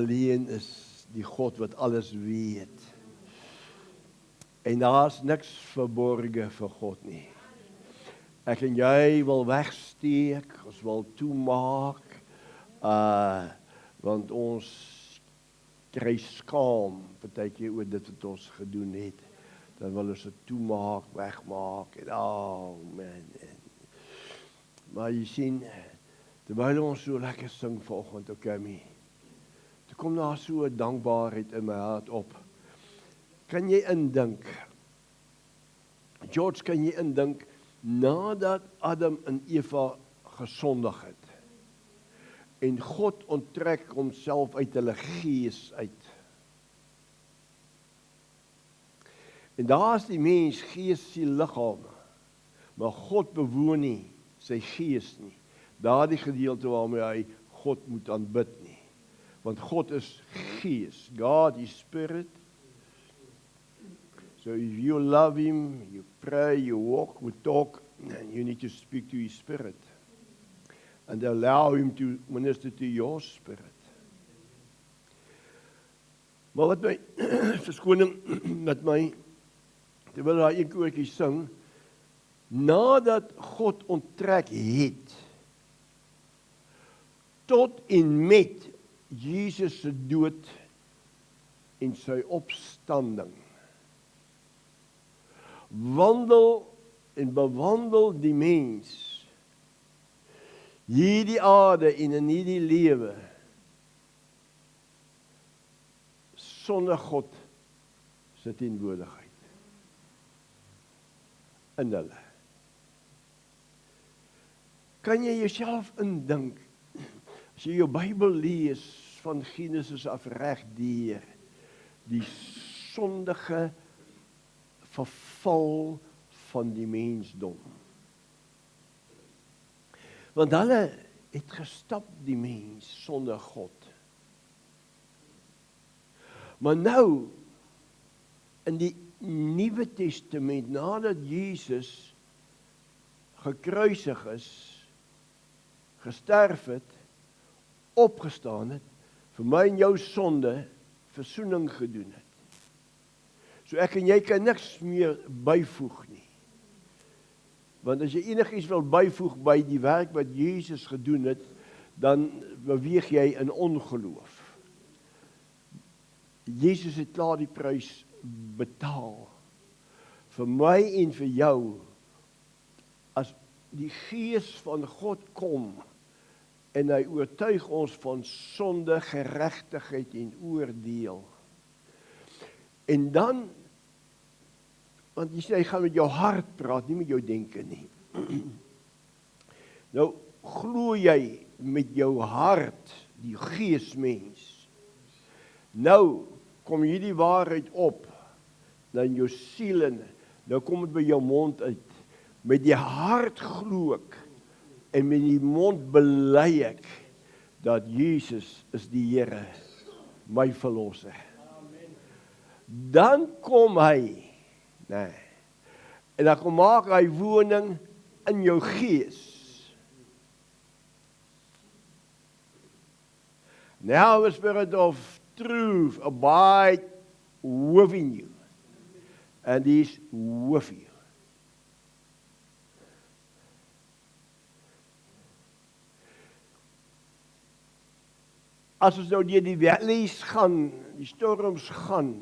alleen is die God wat alles weet. En daar's niks verborge vir God nie. Ek en jy wil wegsteek, ons wil toemaak, want ons kry skaam, partykeer oor dit wat ons gedoen het. Dan wil ons dit toemaak, wegmaak, en man. Maar jy sien, terwyl ons so lekker sing vanoggend, Okami, toe kom daar so 'n dankbaarheid in my hart op. Kan jy indink, George, kan jy indink, nadat Adam en Eva gesondig het, en God onttrek homself uit hulle gees uit. En daar is die mens, gees, siel, liggaam, maar God bewoon nie sy gees nie. Daardie gedeelte waarmee hy God moet aanbid nie. Want God is gees. God is spirit. So if you love him, you pray, you walk, you talk, you need to speak to his spirit. And allow him to minister to your spirit. Maar wat my, verskoning, met my, terwyl hy een koortjie sing, nadat God onttrek het, tot en met Jesus se dood en sy opstanding, wandel en bewandel die mens hierdie aarde en in hierdie lewe sonder God se teenwoordigheid in hulle. Kan jy jouself indink, as jy jou Bybel lees van Genesis af reg deur, die sondige verval van die mensdom. Want hulle het gestap, die mens, sonder God. Maar nou, in die Nuwe Testament, nadat Jesus gekruisig is, gesterf het, opgestaan het, vir my en jou sonde, versoening gedoen het. So ek en jy kan niks meer byvoeg nie. Want as jy enigiets wil byvoeg by die werk wat Jesus gedoen het, dan beweeg jy in ongeloof. Jesus het klaar die prys betaal. Vir my en vir jou, as die Gees van God kom, en hy oortuig ons van sonde, geregtigheid en oordeel. En dan, want jy sê, hy gaan met jou hart praat, nie met jou denke nie. Nou, glo jy met jou hart, die geesmens. Nou, kom hierdie waarheid op, dan jou siel in, nou kom het by jou mond uit. Met die hart glo ek, en met die mond bely ek, dat Jesus is die Here, my verlosser. Dan kom hy, en dan kom maak hy woning in jou gees. Now the Spirit of truth abide within you, and is with you. As ons nou deur die valleys gaan, die storms gaan,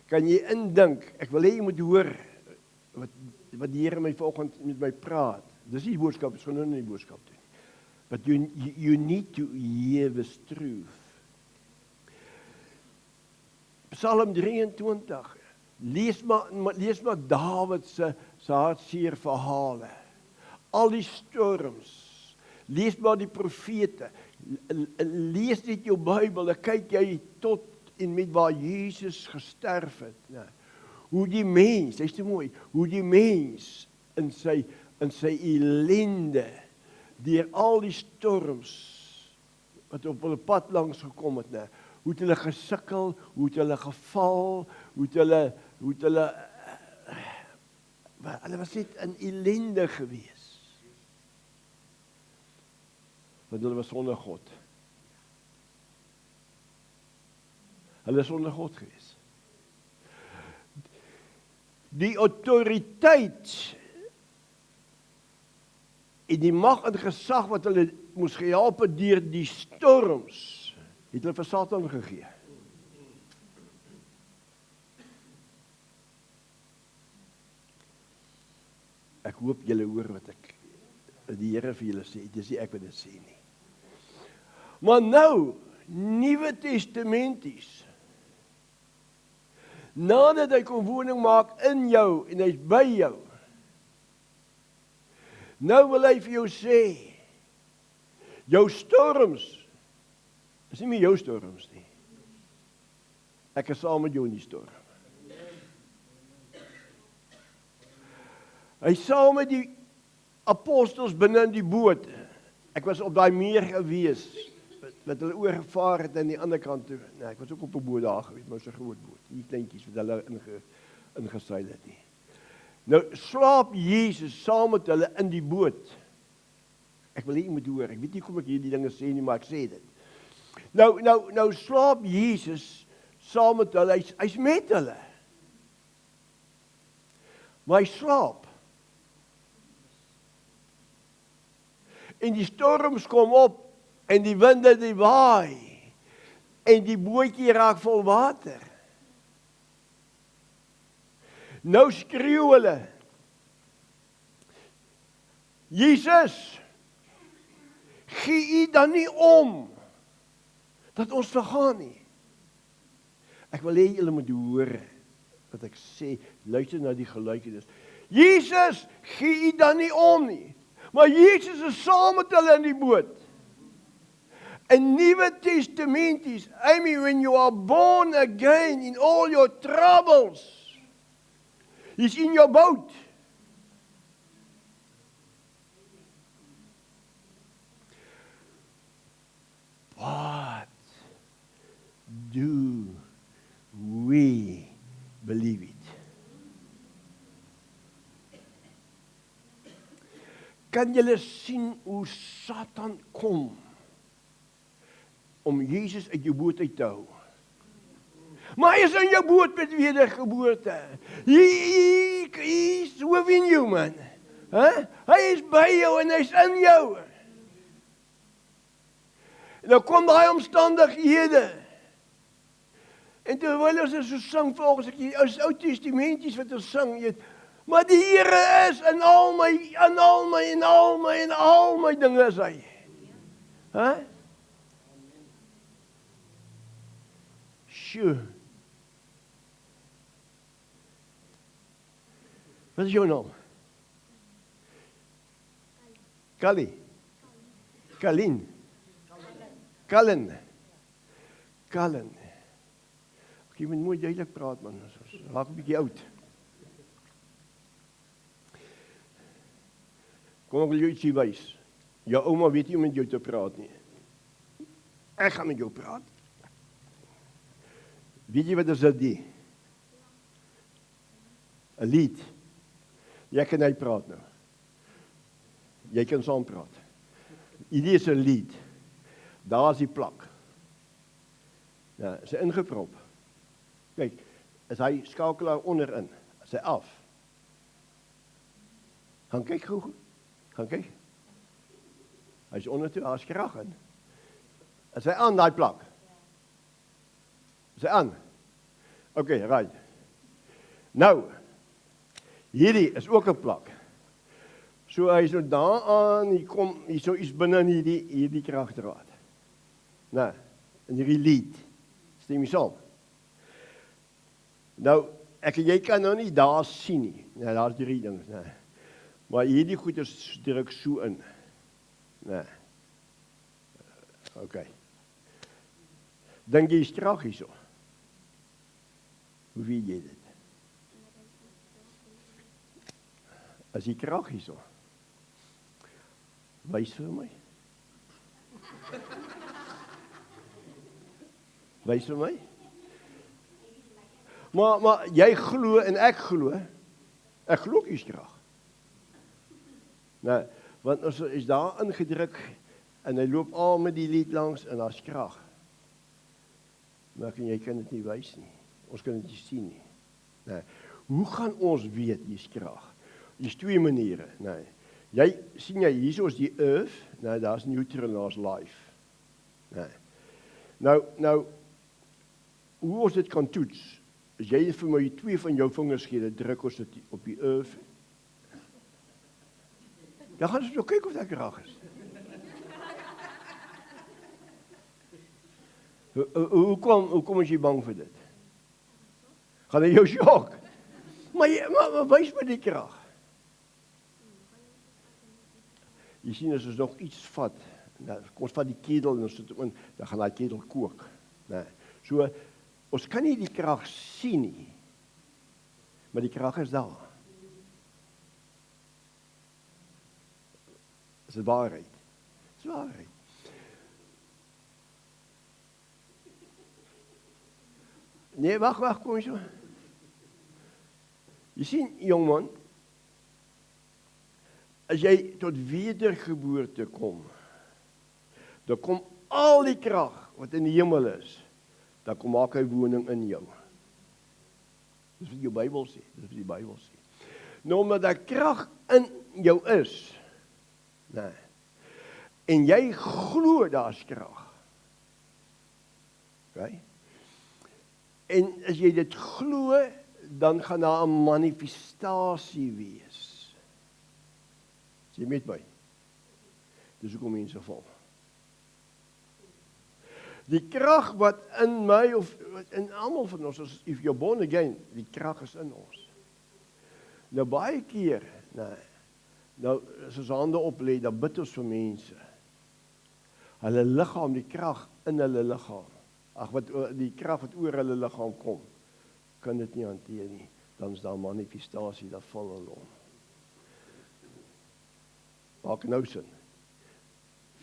kan jy indink, ek wil hê jy moet hoor, wat die Here my vanoggend met my praat. Dis nie die boodskap, is gewoon nie die boodskap doen. But you need to hear this truth. Psalm 23, lees maar Dawid se hartseer verhale. Al die storms, lees maar die profete, lees net jou Bybel, dan kyk jy tot en met waar Jesus gesterf het. Hoe die mens, dit is te mooi, hoe die mens in sy ellende, deur al die storms, wat op hulle pad langs gekom het, hoe het hulle gesukkel, hoe het hulle geval, hoe het hulle was net in ellende gewees. Want hulle was sonder God. Hulle is onder God gewees. Die autoriteit en die mag en gesag wat hulle moes gehelp het deur die storms, het hulle vir Satan gegee. Ek hoop julle hoor wat die Here vir julle sê, dis nie ek wat dit sê nie. Maar nou, Nuwe Testamenties, nadat hy kom woning maak in jou en hy's by jou, nou wil hy vir jou sê, jou storms, is nie meer jou storms nie. Ek is saam met jou in die storm. Hy saam met die apostels binne in die boot. Ek was op daai meer gewees, wat hulle oorgevaar het aan die ander kant toe. Nee, ek was ook op 'n boot daar gewees, maar 'n groot boot. Die kleintjies wat hulle ingeseil het nie. Nou slaap Jesus saam met hulle in die boot. Ek wil hê jy moet hoor. Ek weet nie kom ek hierdie dinge sê nie, maar ek sê dit. Nou slaap Jesus saam met hulle. Hy's met hulle. Maar hy slaap. En die storms kom op en die winde die waai en die bootjie raak vol water. Nou skreeu hulle, Jesus, gee U dan nie om dat ons vergaan nie. Ek wil hê julle moet hoor wat ek sê, luister na die geluidenis. Jesus, gee U dan nie om nie. Maar Jesus is saam met hulle in die boot. In Nuwe Testamenties, I mean, when you are born again in all your troubles, He's in your boat. What do we believe it? Kan julle sien hoe Satan kom om Jesus uit jou boot uit te hou? Maar hy is in jou boot met wedergeboorte. He's within you, man. Hy is by jou en hy's in jou. En nou kom daai omstandighede. En terwyl ons so sing volgens ek die Ou Testamenties wat ons sing, maar die Here is in al my dinge is hy. Sjoe. Wat is jou naam? Kali. Kalin. Kallen. Ek moet mooi duidelik praat, man. Raak 'n bietjie oud. Kom ek wil jou ietsie wys. Jou ouma weet nie om met jou te praat nie. Ek gaan met jou praat. Weet jy wat is dit? 'n lied. Jy kan hy praat nou. Jy kan saam praat. Hierdie is 'n lied. Daar is die plak. Ja, is hy ingeprop. Kyk, is hy skakelaar onderin. Is hy af. Gaan kyk gou. Gaan kyk. Hy is onder toe, daar is krag in. Is hy aan daai plak? Is hy aan? OK, right. Nou, hierdie is ook 'n plak. So hy is nou daaraan, hier so iets binne in hierdie kragdraad. Nou, in hierdie lied. Stem jy saam? Nou, ek en jy kan nou nie daar sien nie. Nou, daar is 3 dinge, nee. Maar hierdie goed is druk so in. Nee. OK. Dink jy is krag hierso? Hoe weet jy dit? As die krag hierso. Wys vir my. Wys vir my. Maar jy glo en ek glo. Ek glo ook hier's krag. Nou, want ons is daar in, ingedruk en hy loop al met die lied langs en daar's krag. maar jy kan dit nie wys nie. Ons kan dit nie sien nie. Nee. Hoe gaan ons weet hier's krag? Hier's twee maniere, nee. Jy sien hier is die earth, nee, daar's neutral en daar's life. Nee. Nou hoe ons dit kan toets? As jy vir my 2 van jou vingers gee, dan druk ons dit op die earth. Dan gaan ons nou kyk of daar krag is. Hoekom is jy bang vir dit? Gaan hy jou sjok? Maar wys my die krag. Jy sien, as ons nog iets vat, ons vat die ketel en ons sit in, dan gaan die ketel kook. Nee. So, ons kan nie die krag sien nie, maar die krag is daar. Dis waarheid. Dis waarheid. Nee, wag, kom so. Jy sien, jongman, as jy tot wedergeboorte kom, dan kom al die krag wat in die hemel is, dan kom maak hy woning in jou. Dis wat die Bybel sê. Nou, omdat daar krag in jou is, nee, en jy glo daar's krag. Okay? En as jy dit glo, dan gaan daar 'n manifestasie wees. Is jy met my? Dis hoekom mense val. Die krag wat in my of in almal van ons, if you're born again, die krag is in ons. Nou baie keer, nou as ons hande oplê, dan bid ons vir mense. Hulle liggaam, die krag in hulle liggaam. Die krag wat oor hulle liggaam kom, kan dit nie hanteer nie. Dan is daar manifestasie, dat val hulle om. Maak nou sin.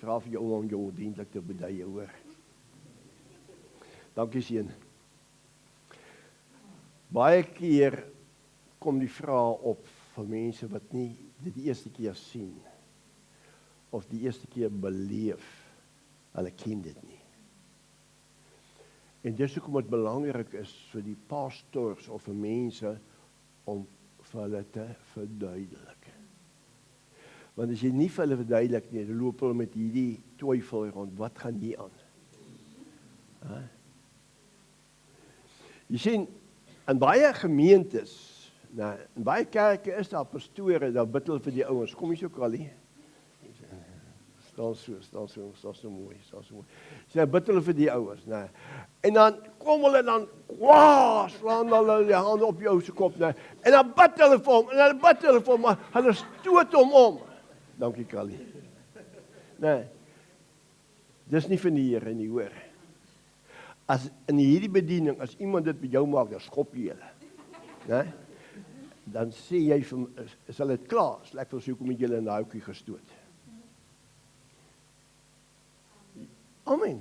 Vra vir jou om jou ordentlik te beduie, hoor. Dankie, seun. Baie keer kom die vraag op van mense wat nie dit die eerste keer sien, of die eerste keer beleef, hulle ken dit nie. En dis hoekom dit belangrik is vir die pastors of vir mense om vir hulle te verduidelik. Want as jy nie vir hulle verduidelik nie, dan loop hulle met hierdie twyfel rond, wat gaan hier aan? Jy sien, in baie gemeentes, in baie kerke is daar pastore, daar bid hulle vir die ouens. Kom jy so, Kali? Staan so mooi. Sy bid hulle vir die ouens, En dan kom hulle dan, slaan hulle die hande op jou se kop, En dan bid hulle vir hom, maar hulle stoot hom om. Dankie, Kali. Dis nie van die Here nie, hoor. As in hierdie bediening, as iemand dit by jou maak, dan skop jy hulle. Dan sê jy, is hulle dit klaar? Ek wil soek om met julle in die houtjie gestoot. Amen.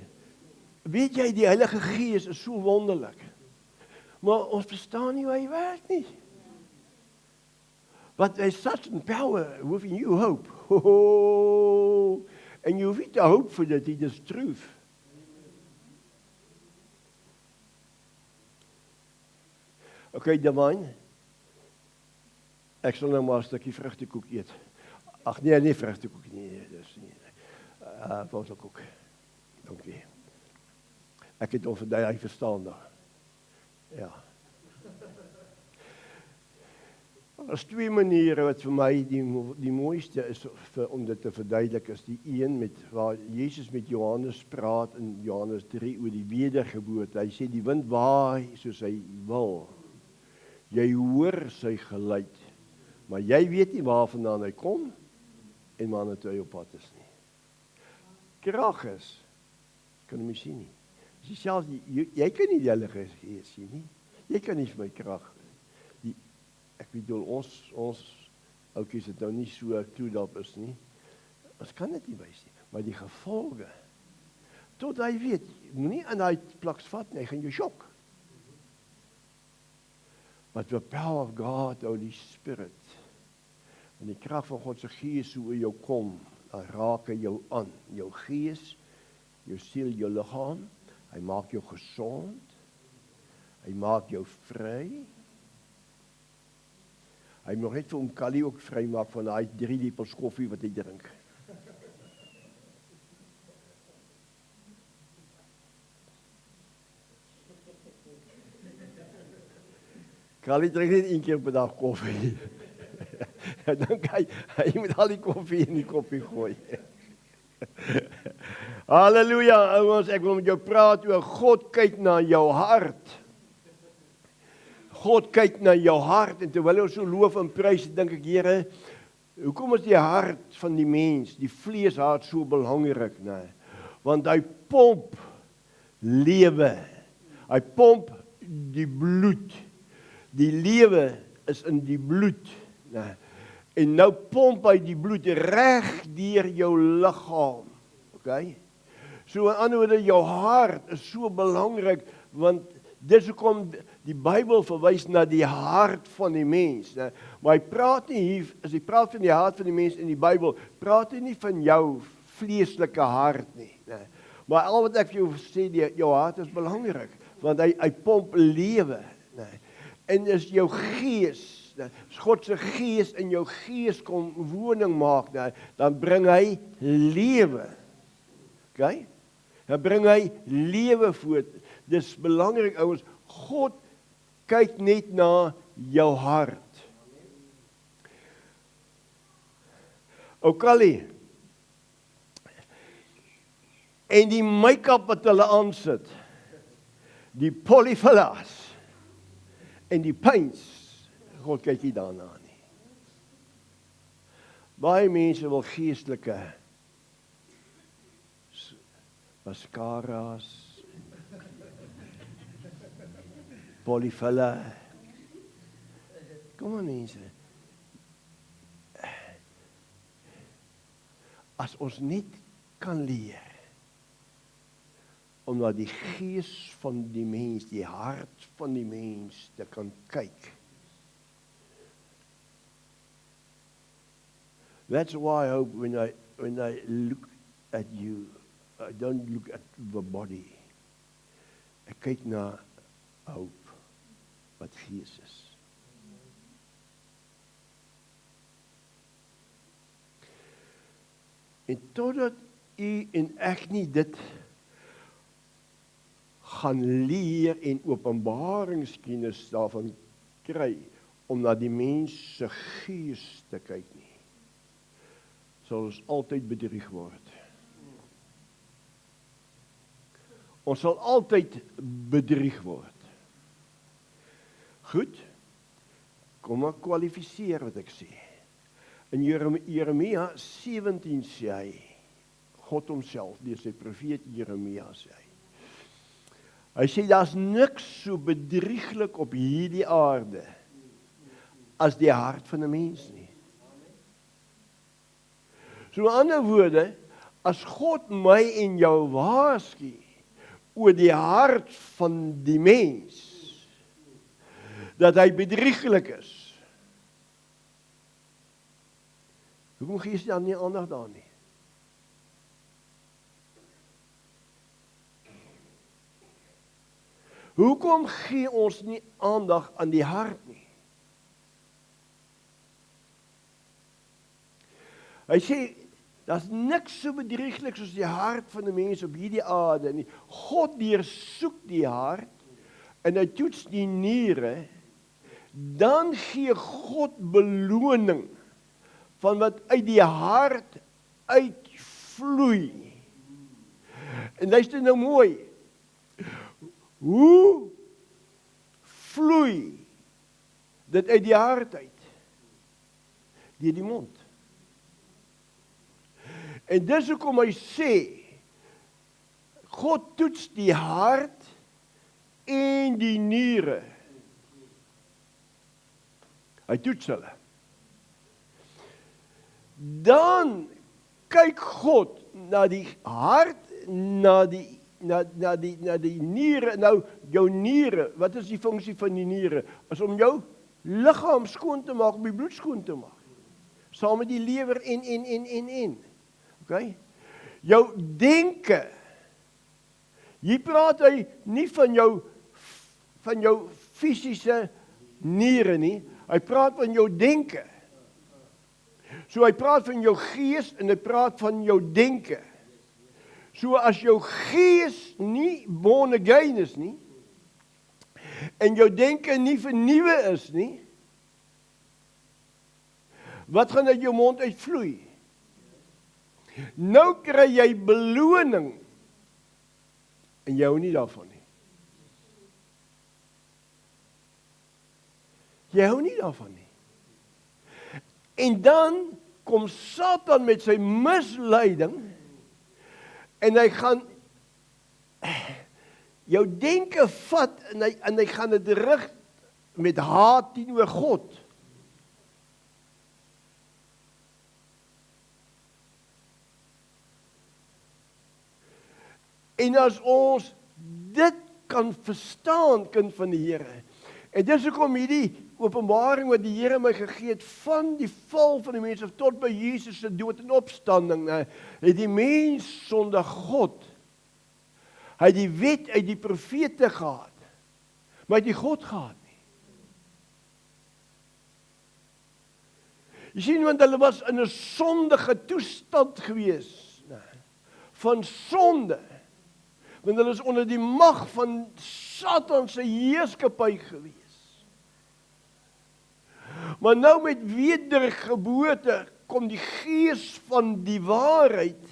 Weet jy, die Heilige Gees is so wonderlik. Maar ons verstaan nie hoe hy werk nie. But there's such power within you, hope. En jy hoef nie te hoop vir dit, it is truth. Okay, Divine. Ek sal nou maar 'n stukkie vrugtekoek eet. Ag nee, nie vrugtekoek nie, dis nie. Boterkoek. Dankie. Ek het onverduid, hy verstaan daar. Ja. Er is twee maniere wat vir my die mooiste is om dit te verduidelik, is die een met waar Jezus met Johannes praat in Johannes 3 oor die wedergeboorte. Hy sê die wind waai soos hy wil. Jy hoor sy geluid, maar jy weet nie waarvandaan hy kom en waarna toe hy op pad is nie. Krag is, kan jy my sien nie. Jy kan nie die Heilige Gees sien nie. Jy kan nie vir my krag. Ek bedoel, ons oukies het nou nie so toedap is nie. Ons kan dit nie wys nie. Maar die gevolge, tot hy weet, moenie aan hy plaks vat nie, hy gaan jou sjok. But the power of God, Holy Spirit, en die krag van God se Gees oor jou kom, dan raak hy jou aan. Jou gees, jou siel, jou liggaam, Hy maak jou gesond. Hy maak jou vry. Hy moet net vir hom Callie ook vry maak van daai 3 lepels koffie wat hy drink. Callie drink net 1 keer per dag koffie. En dan hy moet al die koffie in die koppie gooi. Halleluja, ouens, ek wil met jou praat oor God kyk na jou hart. God kyk na jou hart, en terwyl ons so loof en prys, dink ek, Here, hoekom is die hart van die mens, die vleeshart so belangrik, nee? Want hy pomp lewe, hy pomp die bloed, die lewe is in die bloed, nee? En nou pomp hy die bloed reg deur jou liggaam, okay? So in ander woorde, jou hart is so belangrik, want dis hoekom die Bybel verwys na die hart van die mens, né? Maar hy praat nie hier, as hy praat van die hart van die mens in die Bybel, praat hy nie van jou vleeslike hart nie, né? Maar al wat ek vir jou sê, jou hart is belangrik, want hy pomp lewe, né? En is jou gees, as God se gees in jou gees kom woning maak, né? Dan bring hy lewe, okay? Dan bring hy lewe voort. Dis belangrik, ouens, God kyk net na jou hart. O Callie, en die make-up wat hulle aansit, die polyfillas, en die paints, God kyk nie daarna nie. Baie mense wil geestelike mascaras, polyfilla. Kom aan mense. As ons net kan leer om na die gees van die mens, die hart van die mens te kan kyk. That's why I hope when I look at you, I don't look at the body. Ek kyk na hoop wat gees is. En totdat u en ek nie dit gaan leer en openbaringskennis daarvan kry, om na die mens se gees te kyk nie, sal ons altyd bedrieg word. Ons sal altyd bedrieg word. Goed, kom maar kwalifiseer wat ek sê. In Jeremia 17 sê hy, God homself, deur sy profeet Jeremia sê hy. Hy sê, daar's niks so bedrieglik op hierdie aarde, as die hart van 'n mens nie. So in ander woorde, as God my en jou waarsku oor die hart van die mens, dat hy bedrieglik is, hoekom gee jy dan nie aandag daar nie? Hoekom gee ons nie aandag aan die hart nie? Hy sê, daar's niks so bedrieglik soos die hart van 'n mens op hierdie aarde nie. God deursoek die hart en hy toets die niere, dan gee God beloning van wat uit die hart uitvloei. En luister nou mooi. Hoe vloei dit uit die hart uit? Deur die mond. En dis hoekom hy sê, God toets die hart en die niere. Hy toets hulle. Dan kyk God na die hart, na die niere. Nou, jou niere, wat is die funksie van die niere? Is om jou liggaam skoon te maak, om die bloed skoon te maak. Saam met die lewer en. Okay? Jou denke, Hier praat hy nie van jou fisiese niere nie, hy praat van jou denke. So hy praat van jou gees en hy praat van jou denke. So as jou gees nie born again is nie, en jou denke nie vernuwe is nie, wat gaan uit jou mond uitvloei? Nou kry jy beloning, en jy hou nie daarvan nie. Jy hou nie daarvan nie. En dan kom Satan met sy misleiding, en hy gaan jou denke vat, en hy gaan dit rig met haat teenoor God. En as ons dit kan verstaan, kind van die Here, en dis hoekom hierdie openbaring wat die Here my gegee het, van die val van die mense tot by Jesus se dood en opstanding, het die mens sonder God, hy het die wet uit die profete gehad, maar hy het nie God gehad nie. Jy sien, want hulle was in 'n sondige toestand gewees, van sonde, want hulle is onder die mag van Satan se heerskappy gewees. Maar nou met wedergeboorte kom die gees van die waarheid,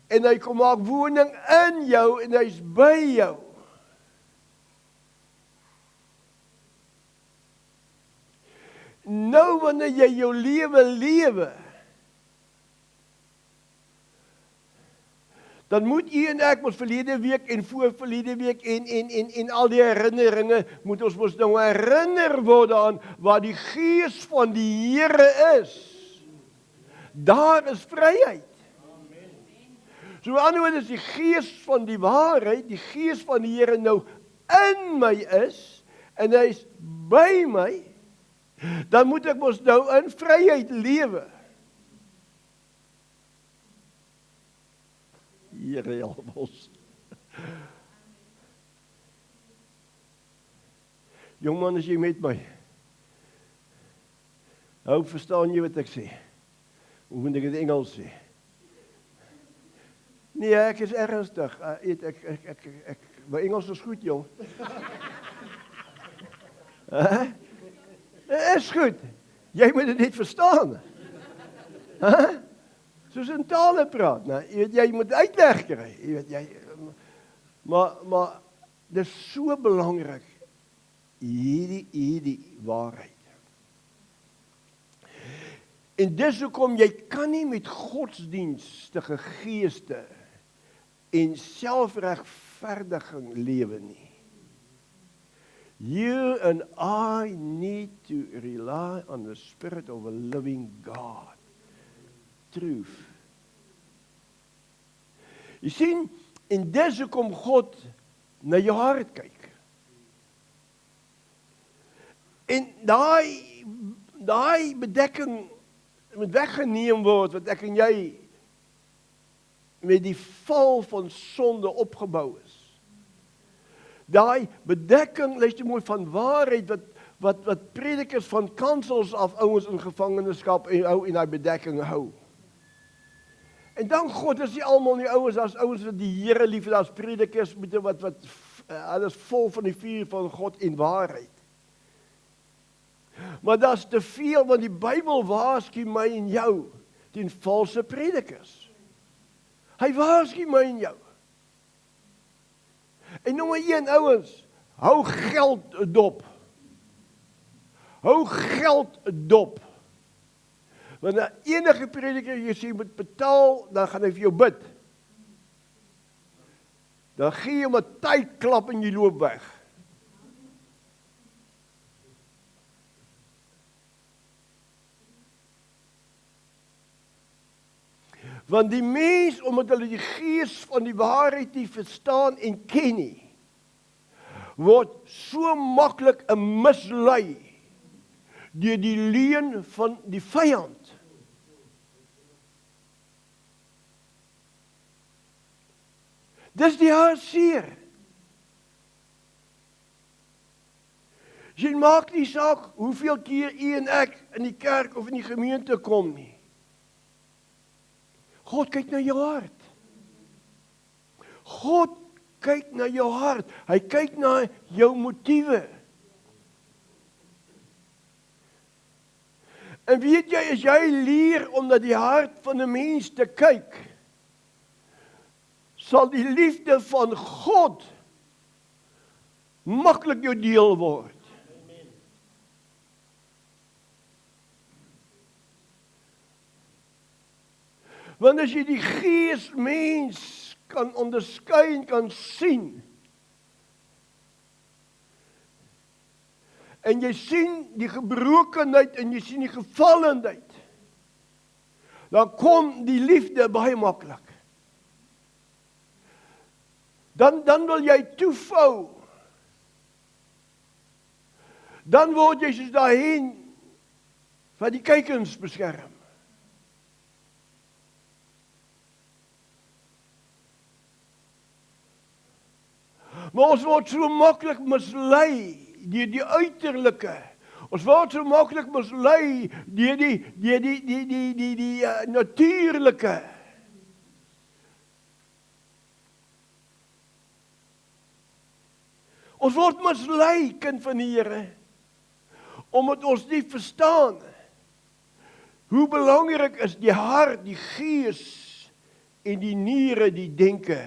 en hy kom maak woning in jou, en hy is by jou. Nou wanneer jy jou lewe, dan moet u en ek ons verlede week en voorverlede week en al die herinneringe, moet ons mos nou herinner word aan waar die gees van die Here is. Daar is vryheid. So aan die ander is die gees van die waarheid, die gees van die Here nou in my is, en hy is by my, dan moet ek mos nou in vryheid lewe. Here help ons. Jongman, as jy met my, nou verstaan jy wat ek sê. Hoe moet ek dit in Engels sê? Nee, ek is ernstig. My Engels is goed, jong. Is goed. Jy moet dit net verstaan. Soos in tale praat, jy moet uitleg kry, maar dit is so belangrik, hierdie waarheid. En dis hoekom jy kan nie met godsdienstige geeste en selfregverdiging lewe nie. You and I need to rely on the Spirit of a living God. Truth. Jy sien, en dis hoekom God na jou hart kyk. En daai bedekking moet weggeneem word, wat ek en jy met die val van sonde opgebou is. Daai bedekking, luister mooi, van waarheid, wat predikers van kansels af ouens in gevangenskap en daai bedekking hou. En dan God, is nie almal nie ouens, as ouens wat die Here lief het, as predikers, wat alles vol van die vuur van God en waarheid. Maar dat is te veel, want die Bybel waarsku my en jou teen valse predikers. Hy waarsku my en jou. En nommer 1, ouens, hou geld dop. Hou geld dop. Wanneer enige prediker jy sê moet betaal, dan gaan hy vir jou bid. Dan gee jy hom 'n tydklap en jy loop weg. Want die mens, omdat hulle die gees van die waarheid nie verstaan en ken nie, word so maklik mislei deur die leuen van die vyand. Dis die hartseer. Jy maak nie saak hoeveel keer u en ek in die kerk of in die gemeente kom nie. God kyk na jou hart. God kyk na jou hart. Hy kyk na jou motiewe. En weet jy, as jy leer om na die hart van 'n mens te kyk, sal die liefde van God maklik jou deel word. Want as jy die gees mens kan onderskei en kan sien, en jy sien die gebrokenheid en jy sien die gevallenheid, dan kom die liefde baie maklik. Dan wil jy toevou. Dan word jy soos daai hen wat die kuikens beskerm. Maar ons word so maklik mislei deur die uiterlike. Ons word so maklik mislei deur die natuurlike. Ons word mislei, kind van die Here, omdat ons nie verstaan hoe belangrik is die hart, die gees en die niere, die denke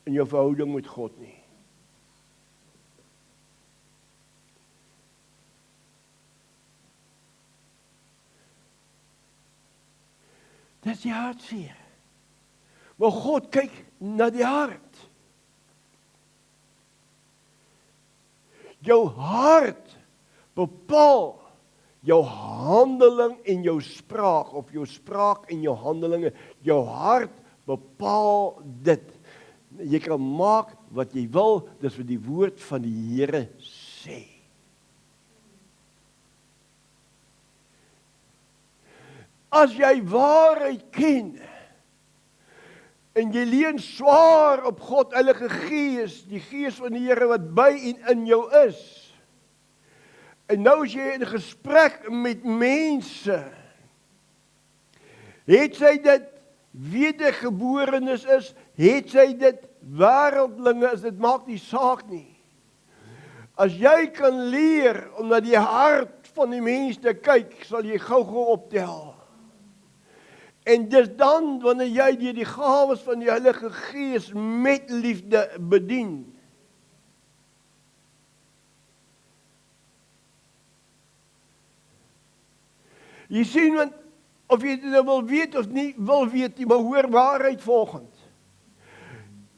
in jou verhouding met God nie. Dit is die hartseer. Maar God kyk na die hart. Jou hart bepaal jou handeling en jou spraak, of jou spraak en jou handelinge. Jou hart bepaal dit. Jy kan maak wat jy wil, dis wat die woord van die Here sê. As jy waarheid ken, en jy leun swaar op God, Heilige Gees, die Gees van die Here wat by en in jou is, en nou is jy in gesprek met mense, het sy dit wedergeborenes is, het sy dit wêreldlinge is, dit maak nie saak nie. As jy kan leer om na die hart van die mens te kyk, sal jy gou-gou optel. En dis dan, wanneer jy deur die gawes van die Heilige Gees met liefde bedien, jy sien, want of jy dit wil weet of nie wil weet nie, maar hoor waarheid volgend.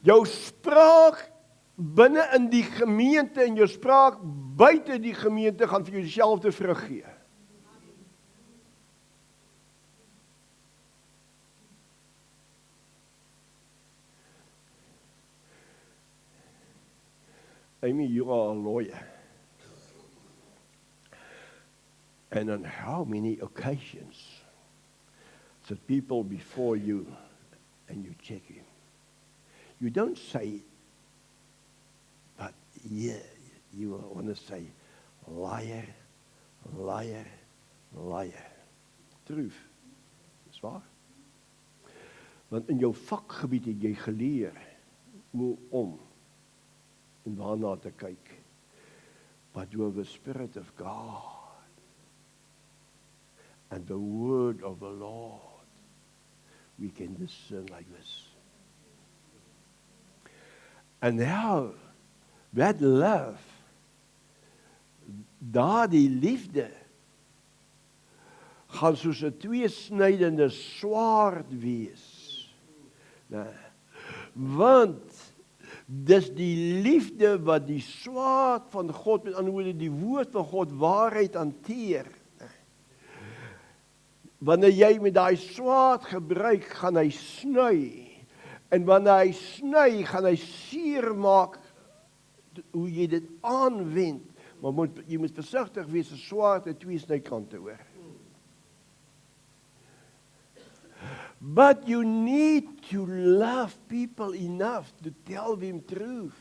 Jou spraak binne in die gemeente en jou spraak buite die gemeente gaan vir jou dieselfde vrug gee. Amy, you are a lawyer. And on how many occasions sit people before you and you check him? You don't say, but yeah, you want to say, liar, liar, liar. Truth. Dis waar. Want in jou vakgebied het jy geleer hoe om en waarna te kyk. But with the Spirit of God and the word of the Lord, we can discern like this. And now, that love, daardie liefde, gaan soos 'n tweesnydende swaard wees. Nou, want dis die liefde wat die swaard van God, met ander woorde die woord van God waarheid hanteer. Wanneer jy met daai swaard gebruik, gaan hy sny. En wanneer hy sny, gaan hy seer maak hoe jy dit aanwend. Maar jy moet versigtig wees, 'n swaard het twee snykante, hoor. But you need to love people enough to tell them truth.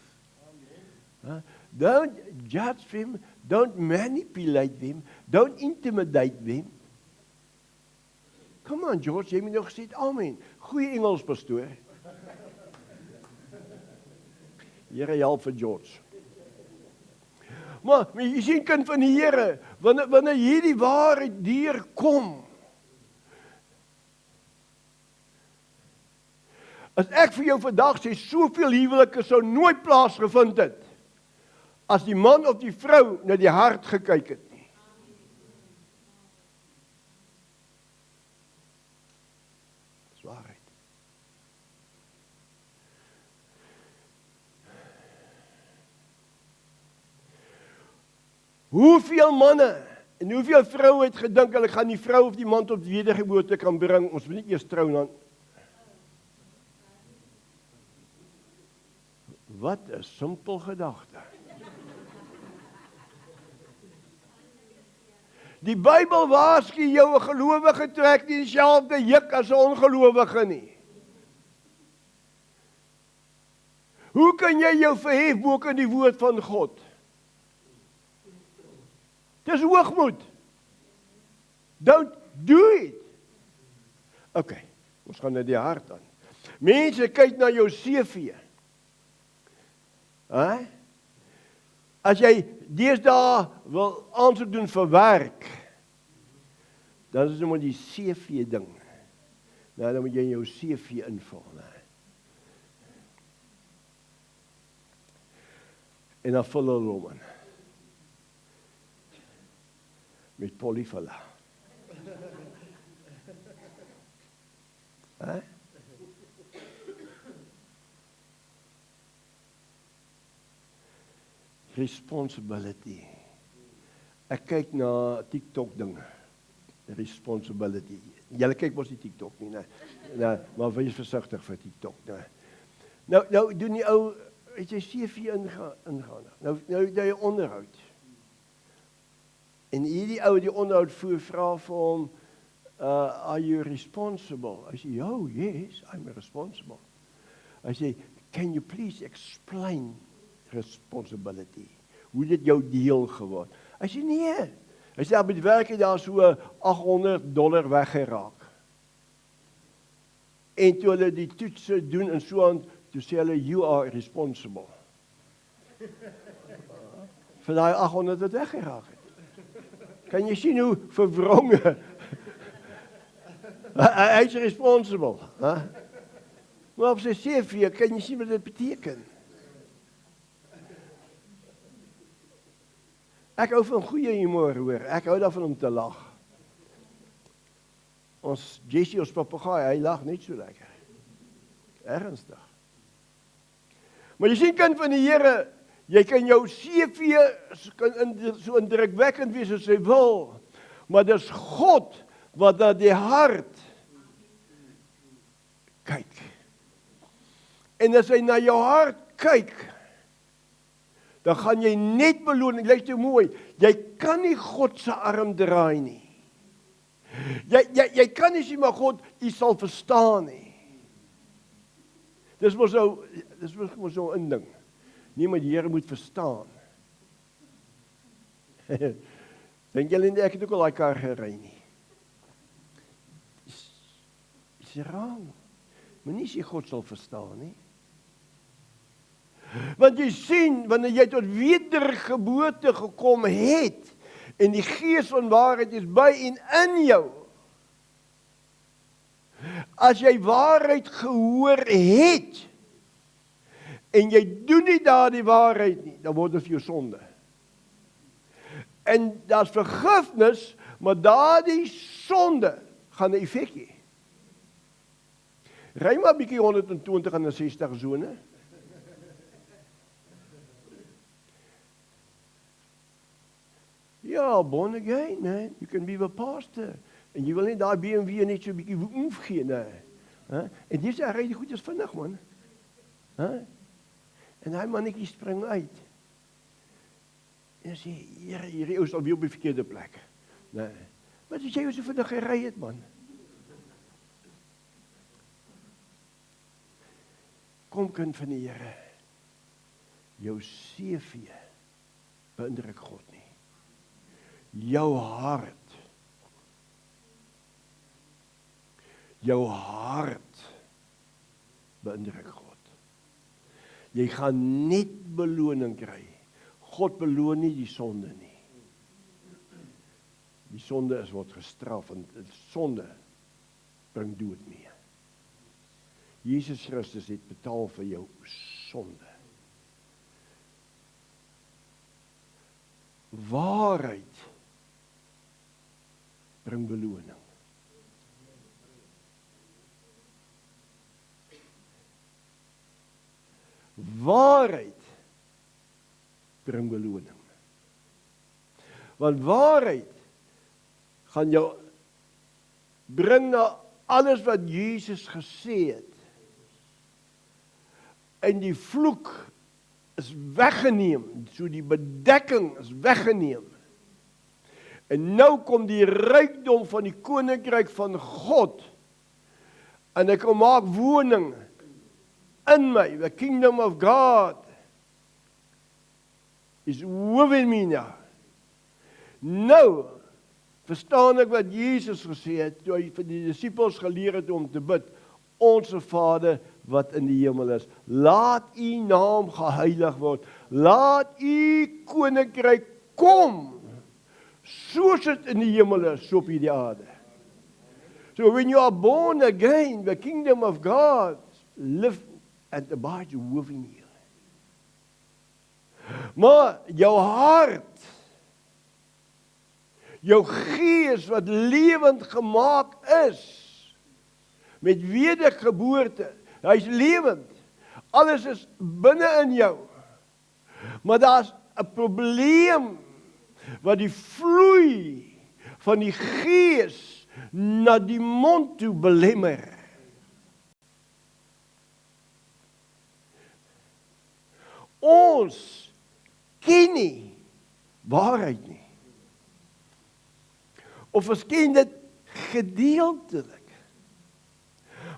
Don't judge them. Don't manipulate them. Don't intimidate them. Come on, George, jy moet nog gesê, amen. Goeie Engels, pastoor. Here, help vir George. Maar jy sien, kind van die Here, wanneer hierdie waarheid deurkom, as ek vir jou vandag sê, soveel huwelike sou nooit plaasgevind het, as die man of die vrou na die hart gekyk het nie. Dis waarheid. Hoeveel manne en hoeveel vroue het gedink, hulle gaan die vrou of die man tot wedergeboorte kan bring, ons moet nie eers trou dan. Wat 'n simpel gedagte. Die Bybel waarsku jou, 'n gelowige trek nie dieselfde juk as 'n ongelowige nie. Hoe kan jy jou verhef bo in die woord van God? Dis hoogmoed. Don't do it. Okay, ons gaan na die hart aan. Mense kyk na jou CV. As jy deesdae wil aansoek doen vir werk, dan is dit maar die CV ding. Nou, dan moet jy jou CV invul. En dan vul hulle hom in. Met polyfilla. Responsibility. Ek kyk na TikTok dinge. Responsibility. Julle kyk mos nie TikTok nie, nee, maar wees versigtig vir TikTok, nee. Nou doen die ou, het jy CV ingaan. Nou jy onderhoud. En hierdie ou die onderhoud vra vir hom, are you responsible? Hy sê, oh yes, I'm responsible. Hy sê, can you please explain responsibility? Hoe dit jou deel geword? Hy sê, nee. Hy sê, by die werk het daar so $800 weggeraak. En toe hulle die toetse doen en so aan, toe sê hulle, you are responsible. Vir die 800 wat weggeraak het. Kan jy sien hoe verwronge? Hy is responsible. Maar op sy CV kan jy sien wat dit beteken. Ek hou van goeie humor, hoor. Ek hou daarvan om te lag. Ons Jessie, ons papegaai, hy lag net so lekker. Ernstig. Maar jy sien, kind van die Here, jy kan jou CV so indrukwekkend wees as hy wil, maar dis God wat na die hart kyk. En as hy na jou hart kyk, dan gaan jy net beloning, luister mooi, jy kan nie God se arm draai nie. Jy kan nie sê, maar God, U sal verstaan nie. Dis mos so 'n ding. Nie, maar die Here moet verstaan. Dink julle nie, ek het ook al daai kar gery nie. Is raam. Maar nie sê God sal verstaan nie. Want jy sien, wanneer jy tot wedergeboorte gekom het, en die Gees van waarheid is by en in jou, as jy waarheid gehoor het, en jy doen nie daardie waarheid nie, dan word dit vir jou sonde. En daar's vergifnis, maar daardie sonde gaan 'n effek hê. Ry maar 'n bietjie 120 en 60 sone. Ja, born again, man. You can be a pastor. En jy wil net daai BMW net so 'n bietjie oef gee, nee. En dis ry die goedjies vinnig, man. En hy mannetjie spring uit. En sê, Here, hierdie ou is alweer op die verkeerde plek. Nee. Wat as jy so vinnig gery het, man? Kom kind van die Here. Jou CV beïndruk God nie. Jou hart. Jou hart beïndruk God. Jy gaan net beloning kry. God beloon nie die sonde nie. Die sonde word gestraf en sonde bring dood mee. Jesus Christus het betaal vir jou sonde. Waarheid bring beloning. Waarheid bring beloning. Want waarheid gaan jou bring na alles wat Jesus gesê het. En die vloek is weggeneem, so die bedekking is weggeneem. En nou kom die rykdom van die koninkryk van God, en ek kom maak woning in my. The kingdom of God is within me now. Nou verstaan ek wat Jesus gesê het, toe hy vir die disippels geleer het om te bid, Onse Vader wat in die hemel is, laat u naam geheilig word, laat u koninkryk kom, soos dit in die hemel is, so op hierdie aarde. So when you are born again, the kingdom of God live and abides within you. Maar jou hart, jou gees wat lewend gemaak is, met wedergeboorte, hy is lewend, alles is binne in jou, maar daar is 'n probleem, wat die vloei van die gees na die mond toe belemmer. Ons ken nie waarheid nie. Of ons ken dit gedeeltelik.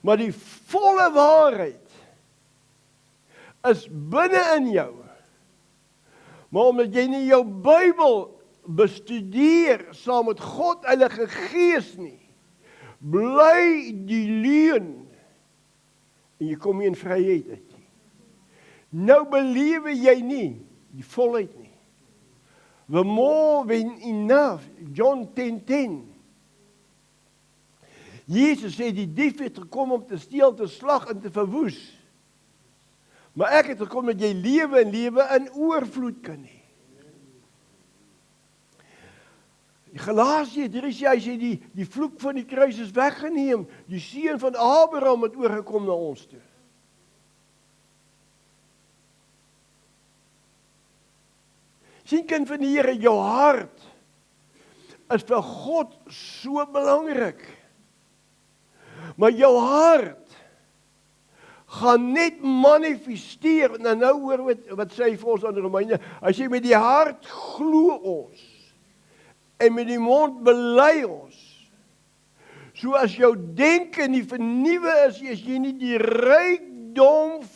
Maar die volle waarheid is binne in jou. Maar omdat jy nie jou Bybel bestudeer saam met God Heilige Gees nie, bly die leuen en jy kom nie in vryheid uit nie. Nou belewe jy nie die volheid nie. The more than enough, John 10:10. Jesus sê die dief het gekom om te steel, te slag en te verwoes. Maar ek het gekom dat jy lewe en lewe in oorvloed kan hê. Galasië 3 sê die vloek van die kruis is weggeneem. Die seun van Abraham het oorgekom na ons toe. Sien kind van die Here, jou hart is vir God so belangrik. Maar jou hart gaan net manifesteer, en nou hoor wat sê hy vir ons aan Romeine, as jy met die hart glo ons, en met die mond bely ons, so as jou denke nie vernuwe is, as jy nie die rykdom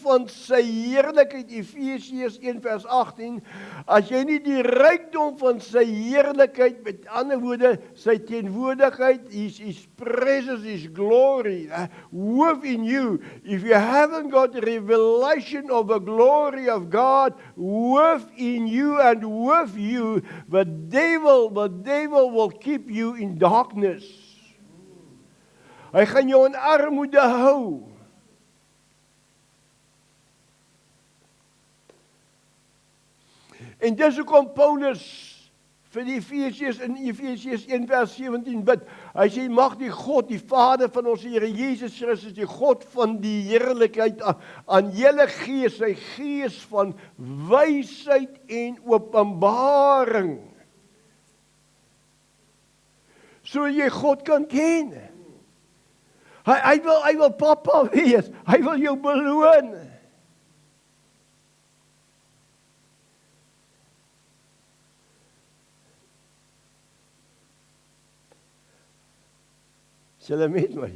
van sy heerlikheid, Efesiërs 1:18, as jy nie die rykdom van sy heerlikheid, met ander woorde, sy teenwoordigheid, his presence, his glory, within you, if you haven't got the revelation of the glory of God within you and with you, the devil will keep you in darkness. Hy gaan jou in armoede hou. En dis hoekom Paulus vir die Efesiërs in Efesiërs 1:17 bid. Hy sê mag die God, die Vader van ons Here Jesus Christus, die God van die heerlikheid aan julle gee sy gees van wysheid en openbaring. So jy God kan ken. Hy wil papa wees. Hy wil jou beloon. Julle met my.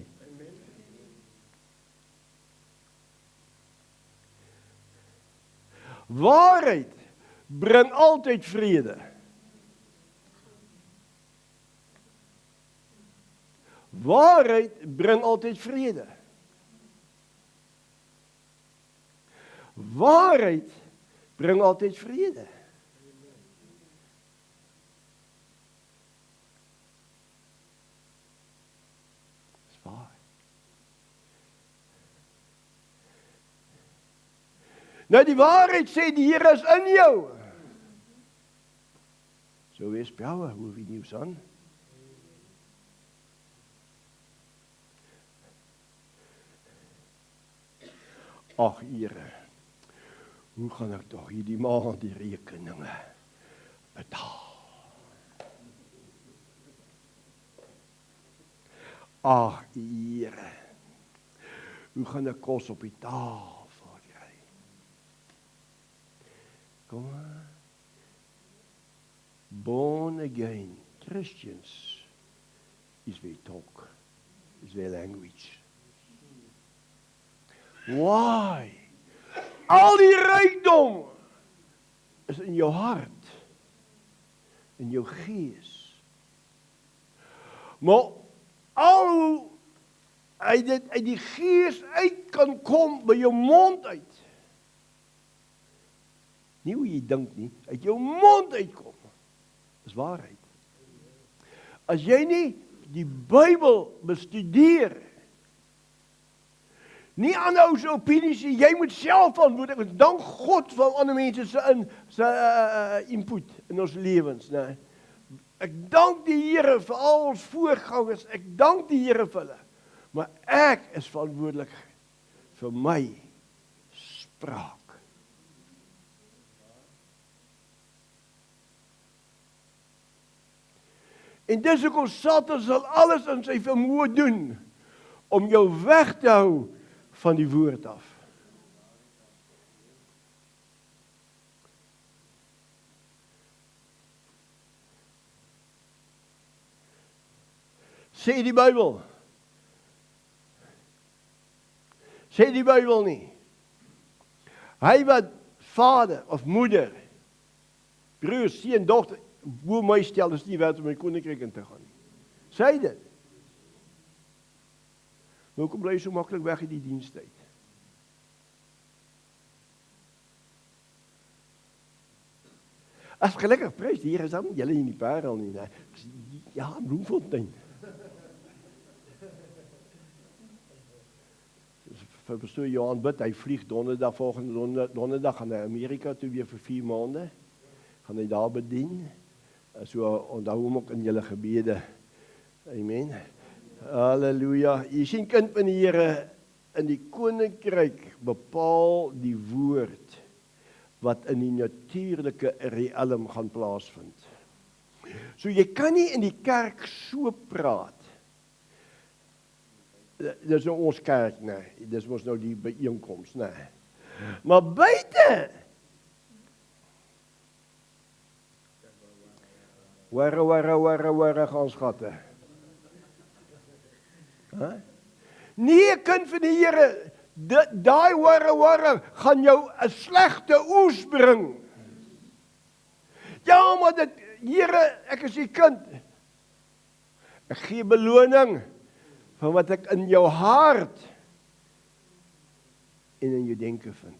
Waarheid bring altyd vrede. Waarheid bring altyd vrede. Waarheid bring altyd vrede. Dis waar. Nou die waarheid sê die Here is in jou. So wees power, hoe wie nieuws aan. Ag Here, hoe gaan ek toch hierdie maand die rekeninge betaal? Ag Here, hoe gaan ek kos op die tafel kry? Kom maar. Born again Christians is their talk, is their language. Why? Al die rykdom is in jou hart, in jou gees. Maar al hoe uit die gees uit kan kom, by jou mond uit. Nie hoe jy dink nie, uit jou mond uitkom. Dis waarheid. As jy nie die Bybel bestudeer, nie aanhou se opinies, jy moet self verantwoordelik wees. Dank God van ander mense se input in ons lewens, né? Ek dank die Here vir al ons voorgangers. Ek dank die Here vir hulle. Maar ek is verantwoordelik vir my spraak. En dis hoekom Satan sal alles in sy vermoë doen om jou weg te hou van die woord af. Sê die Bybel. Sê die Bybel nie. Hy wat vader of moeder, broer, seun, dogter, bo my stel is nie werd om my koninkryk in te gaan nie. Sê dit. Maar hoekom bly jy so maklik weg in die dienstyd? As gelukkig prys die Here is dan julle in die Parel nie, né? Ja, Bloemfontein. Vir pastoor Johan bid, hy vlieg donderdag, volgende donderdag gaan hy Amerika toe weer vir 4 maande. Gaan hy daar bedien. So onthou hom ook in julle gebede. Amen. Halleluja. Jy sien kind van die Here, in die koninkryk bepaal die woord wat in die natuurlike realm gaan plaasvind. So jy kan nie in die kerk so praat. Dis nou ons kerk, nee. Dis mos nou die byeenkoms, nee. Maar buite Warre gaan skatte. Huh? Nee, kind van die Here, daai warre gaan jou 'n slegte oes bring. Ja, maar dit, Here, ek is die kind. Ek gee beloning van wat ek in jou hart en in jou denke vind.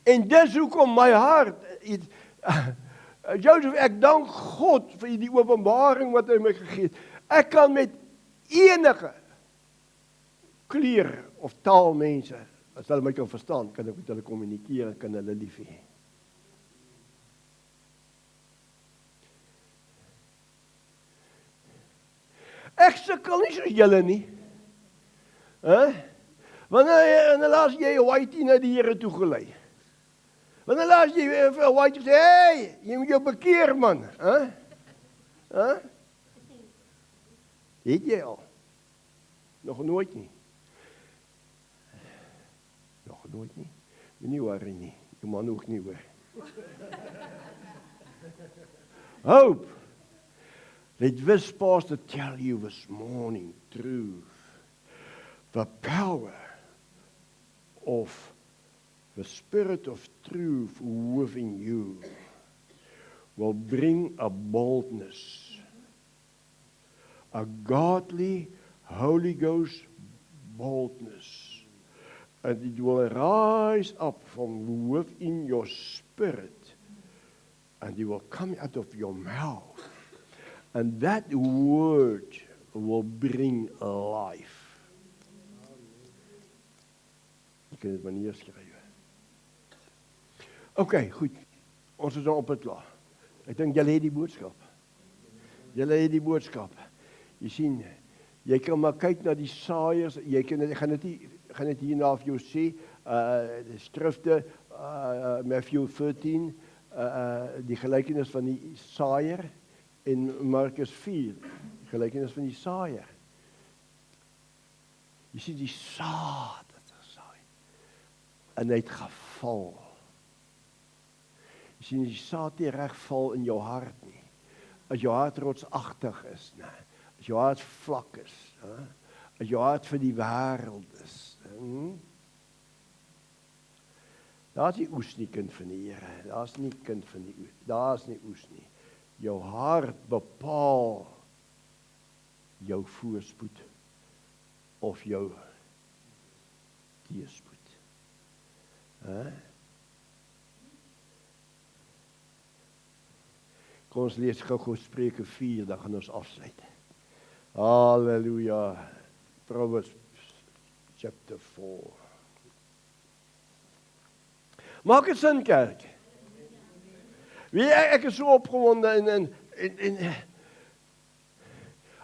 En dis hoekom my hart, Joseph, ek dank God vir die openbaring wat hy my gegee het. Ek kan met enige kleur of taal mense, as hulle my kan verstaan, kan ek met hulle kommunikeer en kan hulle lief hê. Ek sukkel nie soos julle nie. Wanneer laas jy 'n whitey na die Here toe gelei? Wanneer laas jy vir 'n whitey sê, hey, jy moet jou bekeer, man. Het jy al? Nog nooit nie. Nog nooit nie. Moenie worry nie. Jou man hoef nie hoor. Hoop. Let this pastor tell you this morning truth. The power of the Spirit of truth within you will bring a boldness, a godly, Holy Ghost boldness. And it will rise up from within your spirit, and it will come out of your mouth. And that word will bring life. Je kan het maar neerskrywe. Oké, goed. Ons is nou op het klaar. Ek dink julle het die boodskap. Julle het die boodskap. Jy sien, jy kan maar kyk na die saaiers. Ek gaan dit hierna vir jou sê. Die skrifte, Matthew 13, die gelykenis van die saaier, en Markus 4, die gelykenis van die saaier. Jy sien die saad wat gesaai, en hy het geval. Jy sien die saad nie reg val in jou hart nie. As jou hart rotsagtig is, nee. As jou hart vlak is, as jou hart vir die wêreld is, daar is nie oes nie, kind van die Here. Daar is nie kind van die oes. Daar is nie oes nie. Jou hart bepaal jou voorspoed of jou teëspoed. Kom ons lees gou Spreuke 4, dan gaan ons afsluit. Halleluja. Proverbs chapter 4. Maak het sin, kerk? Wie ek is so opgewonde en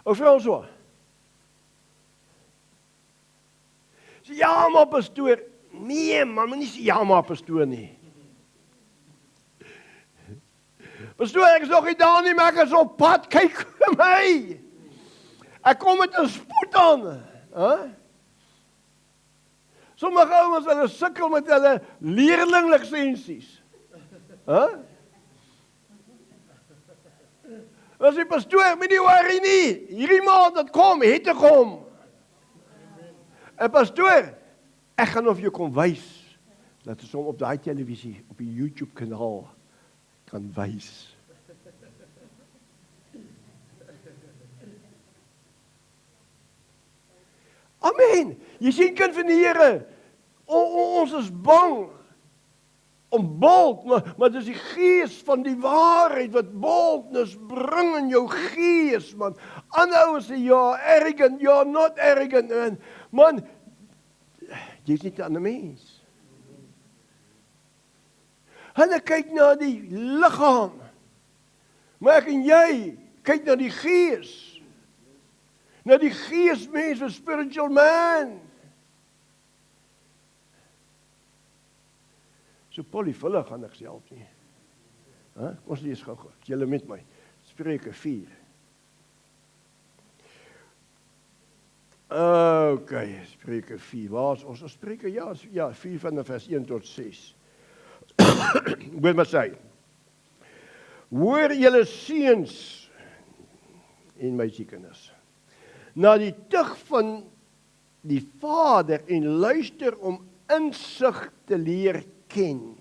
François. Sê ja maar pastoor. Nee man, moenie sê ja maar pastoor nie. Pastoor, ek is nog nie daar nie, maar ek is op pad, kyk vir my. Ek kom met 'n spoed aan. Sommige ouens hulle sukkel met hulle leerlinglisensies. As die pastoor, moenie worry nie. Hierdie maand dat kom, het te kom. En pastoor, ek gaan of jy kom wys dat ons hom op daai televisie, op die YouTube kanaal kan wys. Amen. Jy sien, kind van die Here, ons is bang om bold, maar dis die gees van die waarheid wat boldness bring in jou gees, man. Ander sê, ja, arrogant, ja, not arrogant, man, jy is nie 'n ander mens. Hulle kyk na die liggaam, maar ek en jy kyk na die gees. Na die geesmens, the spiritual man. So polyvullig gaan ek self nie. Ons lees gou. Julle met my. Spreuke 4. Okay, Spreuke 4. Waar is ons? Spreuke, ja, 4 van vers 1 tot 6. Hoor maar sê. Hoor julle seuns en meisiekinders, na die tug van die Vader en luister om insig te leer ken.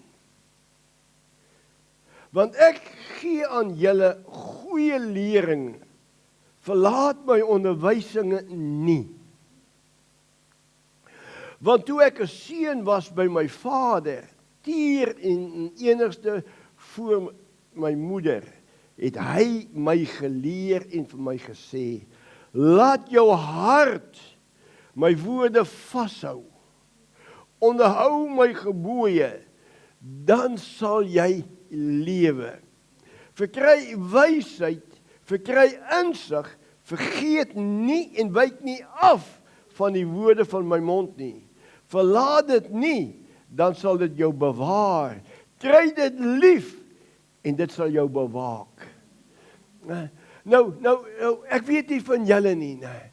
Want ek gee aan julle goeie lering, verlaat my onderwysinge nie. Want toe ek 'n seun was by my vader, teer en enigste voor my moeder, het hy my geleer en vir my gesê, laat jou hart my woorde vashou, onderhou my gebooie, dan sal jy lewe. Verkry wysheid, verkry insig, vergeet nie en wyk nie af van die woorde van my mond nie. Verlaat dit nie, dan sal dit jou bewaar. Kry dit lief en dit sal jou bewaak. Nou, ek weet nie van julle nie, nee.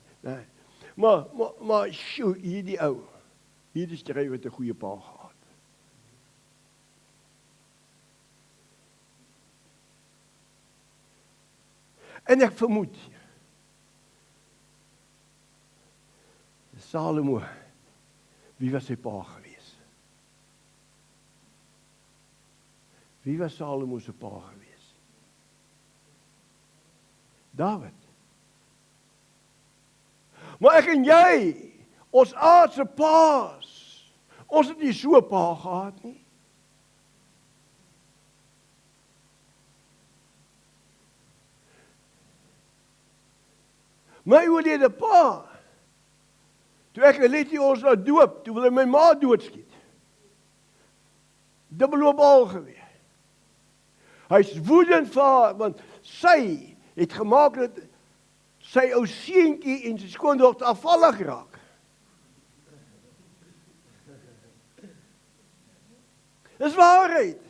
Maar sjoe, hierdie ou, hierdie skryf het 'n goeie pa gehad. En ek vermoed, Salomo, wie was sy pa gewees? Wie was Salomo se pa gewees? Dawid. Maar ek en jy, ons aardse paas, ons het nie so 'n pa gehad nie. My oorlede pa, toe ek net nie ons laat doop, toe wil hy my ma doodskiet. Dubbelop al gewees. Hy's woedend vir haar, want sy het gemaak dat sy ou seentjie en sy skoondogter afvallig raak. Dis waarheid.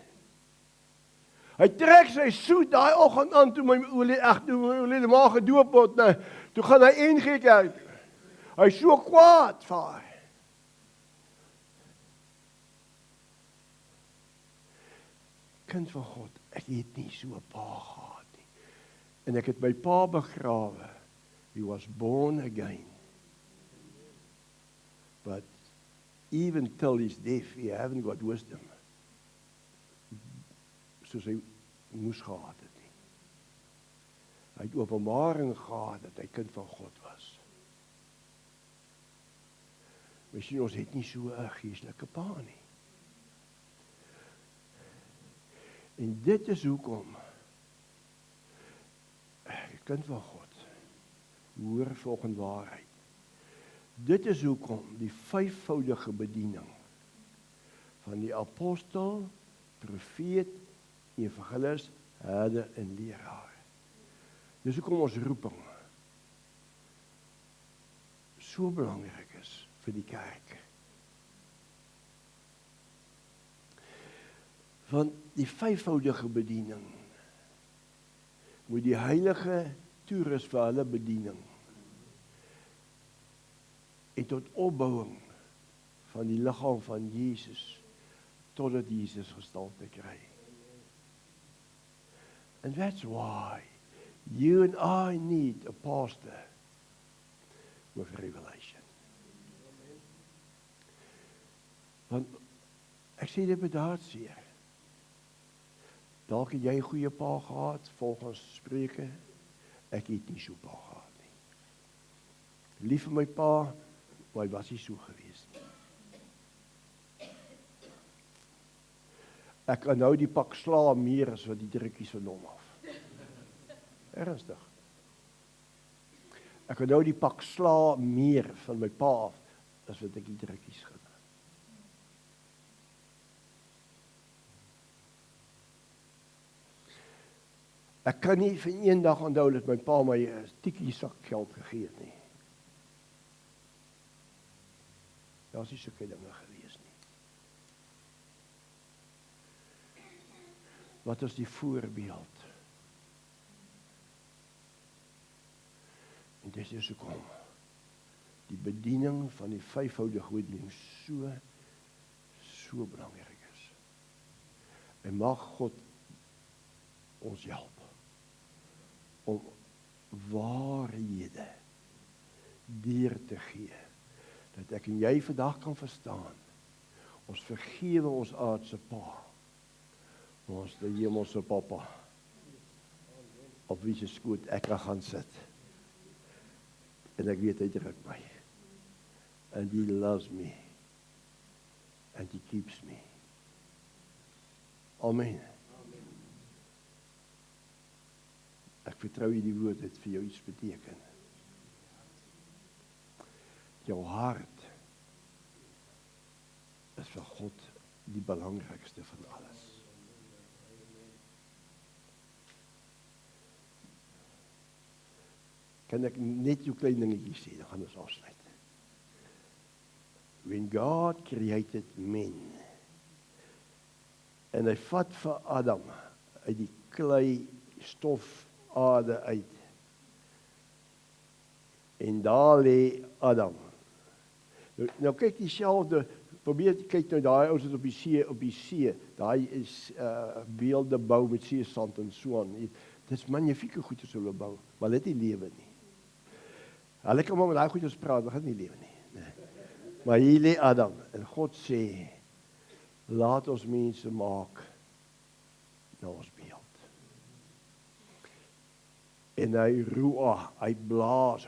Hy trek sy soet daai oggend aan toe my oorlede ma gedoop word. Nou, toe gaan hy NG Kerk. Hy's so kwaad vir haar. Kind van God, ek het nie so 'n pa gehad nie. En ek het my pa begrawe. He was born again. But even till his death, he haven't got wisdom. Soos hy moes gehad het nie. Hy het openbaring gehad dat hy kind van God was. Miskien ons het nie so 'n geestelike pa nie. En dit is hoekom, kind van God, hoor volgende waarheid. Dit is hoekom die vyfvoudige bediening van die apostel, profeet, evangelis, herder en leraar. Dis hoekom ons roeping so belangrik is vir die kerk. Want die vyfvoudige bediening moet die heilige toerus vir hulle bediening en tot opbouing van die liggaam van Jesus totdat Jesus gestalte kry. And that's why you and I need a pastor with revelation. Want ek sê dit met hartseer. Dalk het jy 'n goeie pa gehad, volgens Spreuke. Ek het nie so pa gehad nie. Lief vir my pa, maar hy was nie so gewees nie. Ek kan nou die pak sla meer as wat die drukkies van hom af. Ernstig. Ek kan nou die pak sla meer van my pa af as wat ek die drukkies gedaan. Ek kan nie vir een dag onthou dat my pa my 'n tikkie sak geld gegee het nie. Daar is nie sulke dinge gewees nie. Wat is die voorbeeld? En dit is hoekom die bediening van die vyfvoudige bediening so belangrik is. En mag God ons help om waarhede deur te gee, dat ek en jy vandag kan verstaan, ons vergewe ons aardse pa, ons die hemelse papa, op wie se skoot ek kan gaan sit, en ek weet hy druk my, and he loves me, and he keeps me. Amen. Ek vertrou jy die woord het vir jou iets beteken. Jou hart is vir God die belangrikste van alles. Kan ek net jou klein dingetjie sê, dan gaan ons afsluit. When God created men, en hy vat vir Adam uit die klei stof aarde uit. En daar lê Adam. Nou kyk dieselfde, probeer kyk nou daai ouens op die see, daai is beelde bou met seesand en so aan. Dis magnifieke goed as hulle bou, maar hulle het nie lewe nie. Hulle kan maar met daai goeders praat, maar het nie lewe nie. Nee. Maar hier lê Adam en God sê, laat ons mense maak na ons beeld. En hy ruach, hy blaas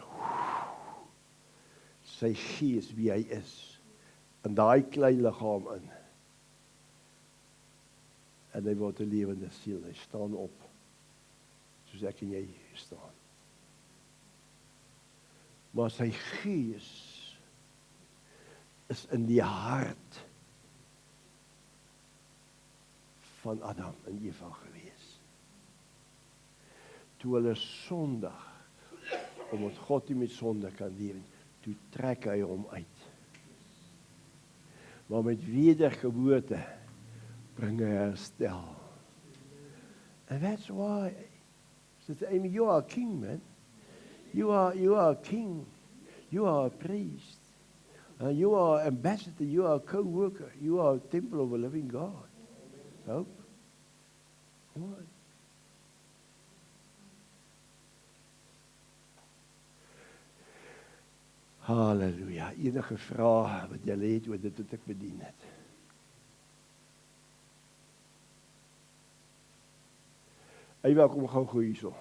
sy gees wie hy is in daai klein liggaam in. En hy word 'n lewende siel, hy staan op, soos ek en jy staan. Maar sy gees is in die hart van Adam en Eva gewees. Toe hulle sondig, omdat God nie met sonde kan lewe, toe trek hy hom uit. Maar met wedergeboorte bring hy herstel. And that's why, Sister Amy, you are a king, man. You are a king. You are a priest. You are ambassador. You are a co-worker. You are a temple of a living God. Hope. What? Halleluja. Enige vrae wat jy het oor dit wat ek bedien het? Hy welkom gou hierso.